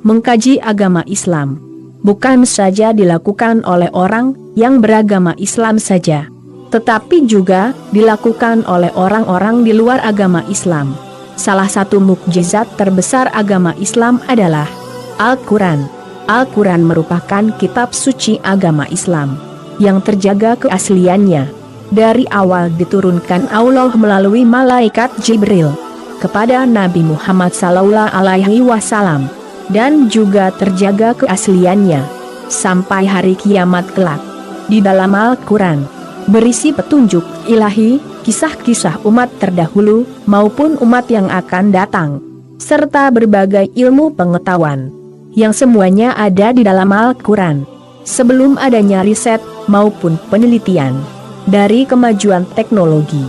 Mengkaji agama Islam bukan saja dilakukan oleh orang yang beragama Islam saja, tetapi juga dilakukan oleh orang-orang di luar agama Islam. Salah satu mukjizat terbesar agama Islam adalah Al-Quran. Al-Quran merupakan kitab suci agama Islam yang terjaga keasliannya. Dari awal diturunkan Allah melalui malaikat Jibril kepada Nabi Muhammad SAW, dan juga terjaga keasliannya sampai hari kiamat kelak. Di dalam Al-Quran berisi petunjuk ilahi, kisah-kisah umat terdahulu maupun umat yang akan datang, serta berbagai ilmu pengetahuan yang semuanya ada di dalam Al-Quran. Sebelum adanya riset maupun penelitian dari kemajuan teknologi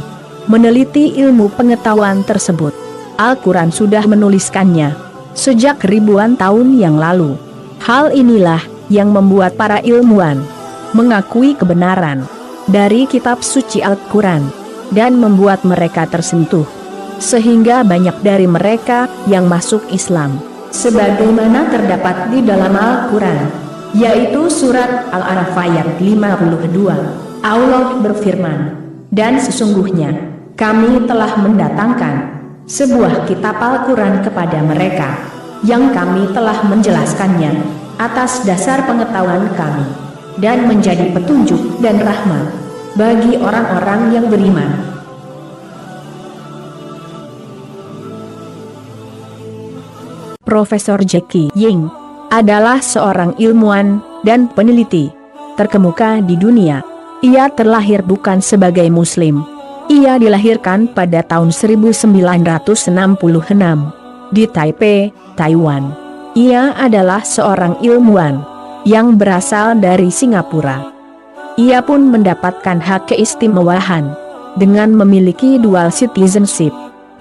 meneliti ilmu pengetahuan tersebut, Al-Quran sudah menuliskannya sejak ribuan tahun yang lalu. Hal inilah yang membuat para ilmuwan mengakui kebenaran dari kitab suci Al-Quran dan membuat mereka tersentuh, sehingga banyak dari mereka yang masuk Islam. Sebagaimana terdapat di dalam Al-Quran, yaitu surat Al-A'raf ayat 52, Allah berfirman, "Dan sesungguhnya kami telah mendatangkan sebuah kitab Al-Quran kepada mereka, yang kami telah menjelaskannya atas dasar pengetahuan kami, dan menjadi petunjuk dan rahmat bagi orang-orang yang beriman." Profesor Jackie Ying adalah seorang ilmuwan dan peneliti terkemuka di dunia. Ia terlahir bukan sebagai Muslim. Ia dilahirkan pada tahun 1966 di Taipei, Taiwan. Ia adalah seorang ilmuwan yang berasal dari Singapura. Ia pun mendapatkan hak keistimewaan dengan memiliki dual citizenship,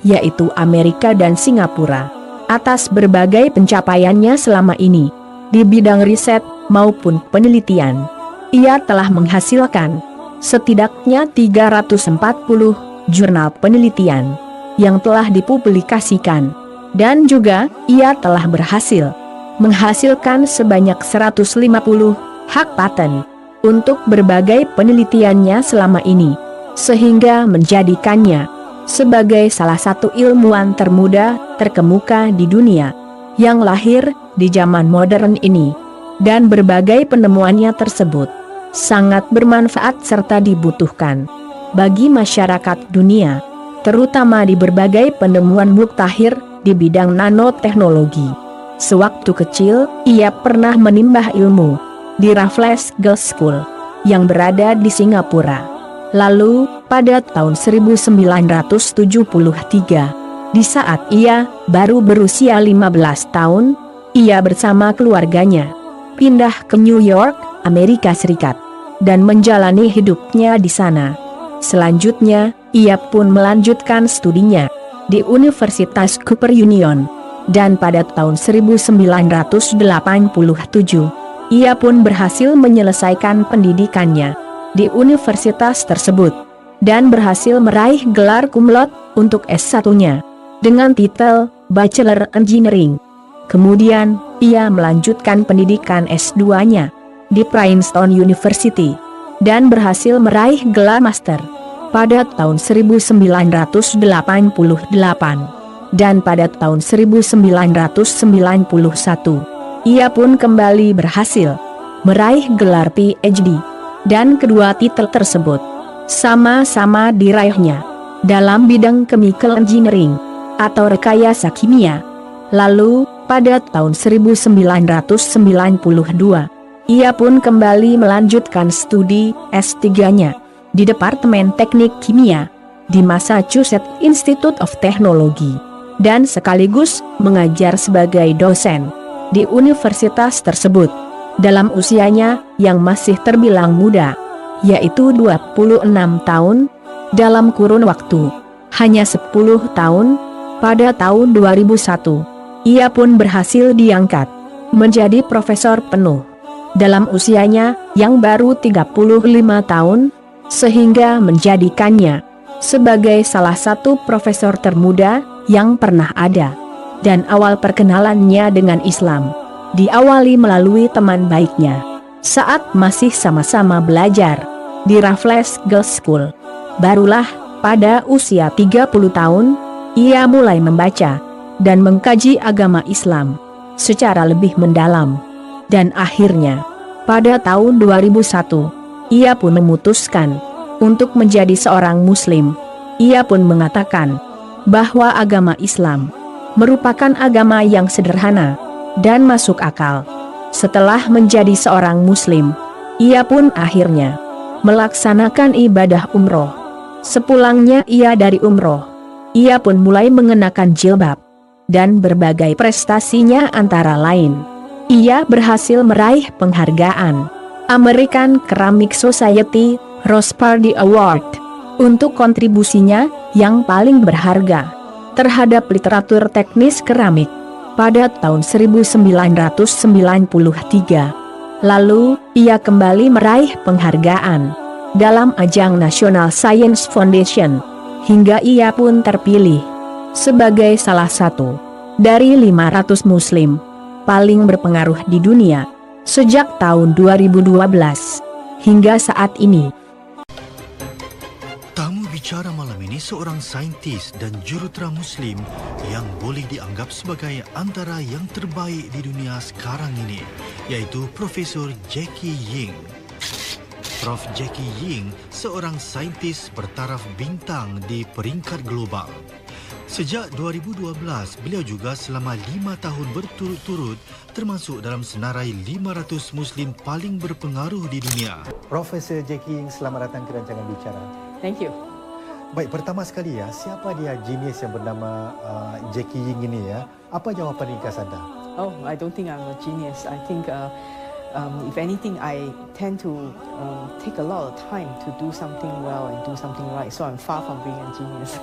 yaitu Amerika dan Singapura, atas berbagai pencapaiannya selama ini di bidang riset maupun penelitian. Ia telah menghasilkan setidaknya 340 jurnal penelitian yang telah dipublikasikan, dan juga ia telah berhasil menghasilkan sebanyak 150 hak paten untuk berbagai penelitiannya selama ini, sehingga menjadikannya sebagai salah satu ilmuwan termuda terkemuka di dunia yang lahir di zaman modern ini. Dan berbagai penemuannya tersebut sangat bermanfaat serta dibutuhkan bagi masyarakat dunia, terutama di berbagai penemuan mutakhir di bidang nanoteknologi. Sewaktu kecil, ia pernah menimba ilmu di Raffles Girls' School yang berada di Singapura. Lalu, pada tahun 1973, di saat ia baru berusia 15 tahun, ia bersama keluarganya pindah ke New York, Amerika Serikat, dan menjalani hidupnya di sana. Selanjutnya, ia pun melanjutkan studinya di Universitas Cooper Union, dan pada tahun 1987, ia pun berhasil menyelesaikan pendidikannya di universitas tersebut, dan berhasil meraih gelar cum laude untuk S1-nya, dengan titel Bachelor Engineering. Kemudian, ia melanjutkan pendidikan S2-nya di Princeton University, dan berhasil meraih gelar master pada tahun 1988, dan pada tahun 1991, ia pun kembali berhasil meraih gelar PhD, dan kedua titel tersebut sama-sama diraihnya dalam bidang chemical engineering atau rekayasa kimia. Lalu, pada tahun 1992, ia pun kembali melanjutkan studi S3-nya di Departemen Teknik Kimia di Massachusetts Institute of Technology, dan sekaligus mengajar sebagai dosen di universitas tersebut dalam usianya yang masih terbilang muda, yaitu 26 tahun. Dalam kurun waktu hanya 10 tahun, pada tahun 2001, ia pun berhasil diangkat menjadi profesor penuh dalam usianya yang baru 35 tahun, sehingga menjadikannya sebagai salah satu profesor termuda yang pernah ada, dan awal perkenalannya dengan Islam. diawali melalui teman baiknya. Saat masih sama-sama belajar di Raffles Girls School, barulah pada usia 30 tahun, ia mulai membaca dan mengkaji agama Islam secara lebih mendalam. Dan akhirnya, pada tahun 2001, ia pun memutuskan untuk menjadi seorang Muslim. Ia pun mengatakan bahwa agama Islam merupakan agama yang sederhana dan masuk akal. Setelah menjadi seorang Muslim, ia pun akhirnya melaksanakan ibadah umroh. Sepulangnya ia dari umroh, ia pun mulai mengenakan jilbab, dan berbagai prestasinya antara lain, ia berhasil meraih penghargaan American Ceramic Society Rose Party Award untuk kontribusinya yang paling berharga terhadap literatur teknis keramik pada tahun 1993. Lalu, ia kembali meraih penghargaan dalam ajang National Science Foundation, hingga ia pun terpilih sebagai salah satu dari 500 Muslim paling berpengaruh di dunia sejak tahun 2012 hingga saat ini. Tamu bicara malam ini seorang saintis dan jurutera Muslim yang boleh dianggap sebagai antara yang terbaik di dunia sekarang ini, yaitu Profesor Jackie Ying. Prof. Jackie Ying seorang saintis bertaraf bintang di peringkat global. Sejak 2012, beliau juga selama 5 tahun berturut-turut termasuk dalam senarai 500 Muslim paling berpengaruh di dunia. Profesor Jackie Ying, selamat datang ke rancangan Bicara. Thank you. Baik, pertama sekali ya, siapa dia genius yang bernama Jackie Ying ini ya? Apa jawapan ringkas anda? Oh, I don't think I'm a genius. I think, if anything, I tend to take a lot of time to do something well and do something right. So I'm far from being a genius.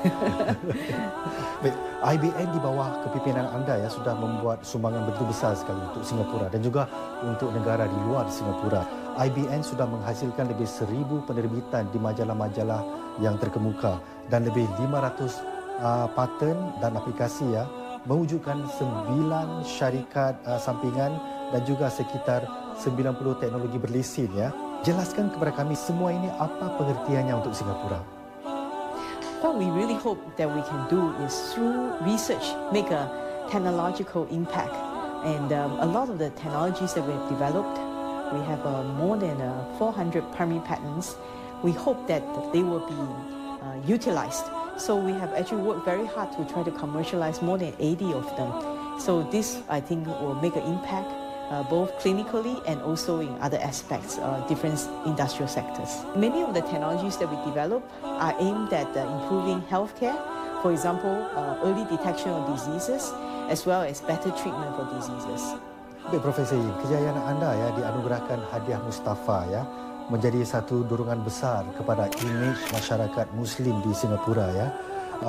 Baik, IBN di bawah kepimpinan anda ya sudah membuat sumbangan begitu besar sekali untuk Singapura dan juga untuk negara di luar Singapura. IBN sudah menghasilkan lebih 1,000 penerbitan di majalah-majalah yang terkemuka dan lebih 500 paten dan aplikasi ya, mewujudkan 9 syarikat sampingan dan juga sekitar 90 teknologi berlesen ya. Jelaskan kepada kami semua ini apa pengertiannya untuk Singapura. What we really hope that we can do is through research make a technological impact. And a lot of the technologies that we have developed, we have more than 400 primary patents. We hope that they will be utilized. So we have actually worked very hard to try to commercialize more than 80 of them. So this, I think, will make an impact both clinically and also in other aspects, different industrial sectors. Many of the technologies that we develop are aimed at improving healthcare, for example, early detection of diseases, as well as better treatment for diseases. Baik, Profesor Ying, kejayaan anda ya dianugerahkan hadiah Mustafa ya, menjadi satu dorongan besar kepada imej masyarakat Muslim di Singapura ya,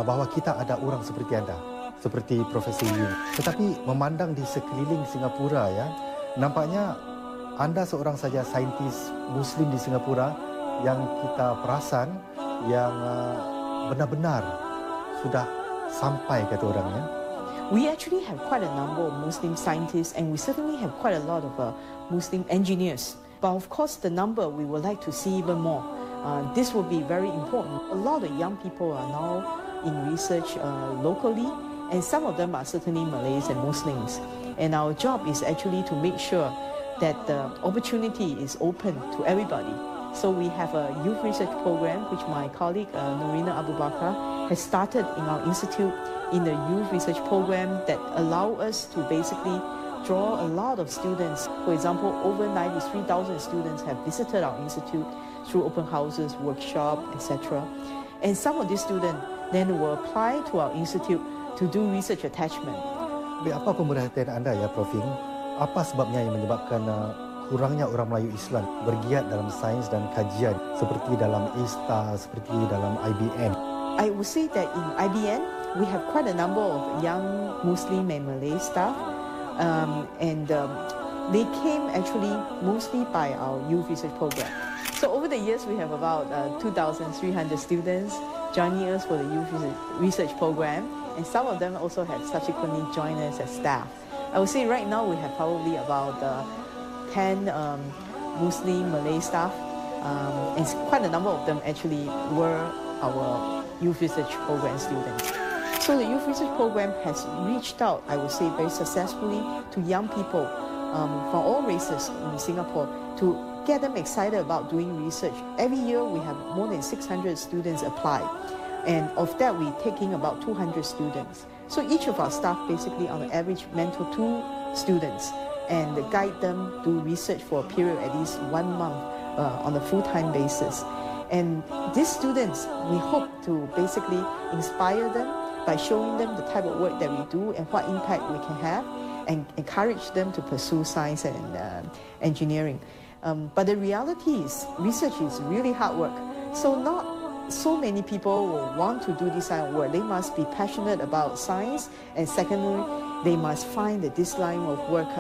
bahawa kita ada orang seperti anda, seperti Profesor Ying. Tetapi memandang di sekeliling Singapura ya, nampaknya anda seorang saja saintis Muslim di Singapura yang kita perasan yang benar-benar sudah sampai kata orangnya. We actually have quite a number of Muslim scientists, and we certainly have quite a lot of Muslim engineers. But of course, the number we would like to see even more. This will be very important. A lot of young people are now in research locally, and some of them are certainly Malays and Muslims. And our job is actually to make sure that the opportunity is open to everybody. So we have a youth research program, which my colleague Norina Abu Bakar has started in our institute in the youth research program that allow us to basically draw a lot of students. For example, over 93,000 students have visited our institute through open houses, workshop, etc. And some of these students then will apply to our institute to do research attachment. Apa pemerhatian anda ya, Prof. Ying? Apa sebabnya yang menyebabkan kurangnya orang Melayu Islam bergiat dalam sains dan kajian seperti dalam ISTA, seperti dalam IBN? I would say that in IBN, we have quite a number of young Muslim and Malay staff, and they came actually mostly by our youth research program. So over the years, we have about 2,300 students joining us for the youth research program, and some of them also have subsequently joined us as staff. I would say right now we have probably about 10 Muslim Malay staff, and quite a number of them actually were our youth research program students. So the youth research program has reached out, I would say, very successfully to young people from all races in Singapore to get them excited about doing research. Every year we have more than 600 students apply, and of that we take in about 200 students. So each of our staff basically on an average mentor 2 students and guide them do research for a period at least 1 month on a full-time basis. And these students, we hope to basically inspire them by showing them the type of work that we do and what impact we can have, and encourage them to pursue science and engineering. But the reality is, research is really hard work. So not so many people will want to do this kind of work. They must be passionate about science, and secondly, they must find that this line of work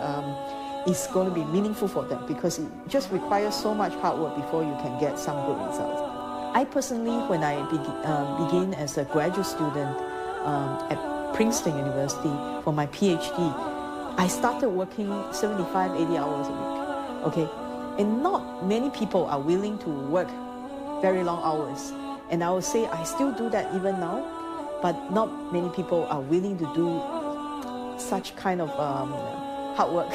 is going to be meaningful for them, because it just requires so much hard work before you can get some good results. I personally, when I begin as a graduate student at Princeton University for my PhD, I started working 75, 80 hours a week, okay? And not many people are willing to work very long hours. And I would say I still do that even now, but not many people are willing to do such kind of hard work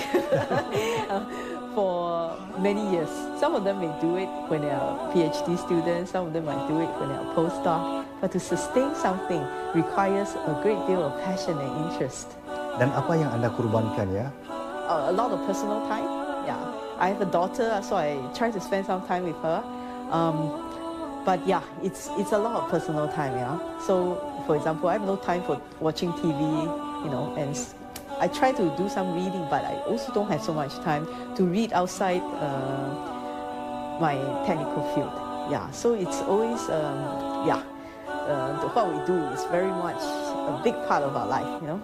for many years. Some of them may do it when they are PhD students, some of them might do it when they are postdoc, but to sustain something requires a great deal of passion and interest. Dan apa yang anda kurbankan ya? A lot of personal time, yeah. I have a daughter, so I try to spend some time with her. But yeah, it's a lot of personal time, yeah. So, for example, I have no time for watching TV, you know, and I try to do some reading, but I also don't have so much time to read outside my technical field. Yeah, so it's always, what we do is very much a big part of our life, you know.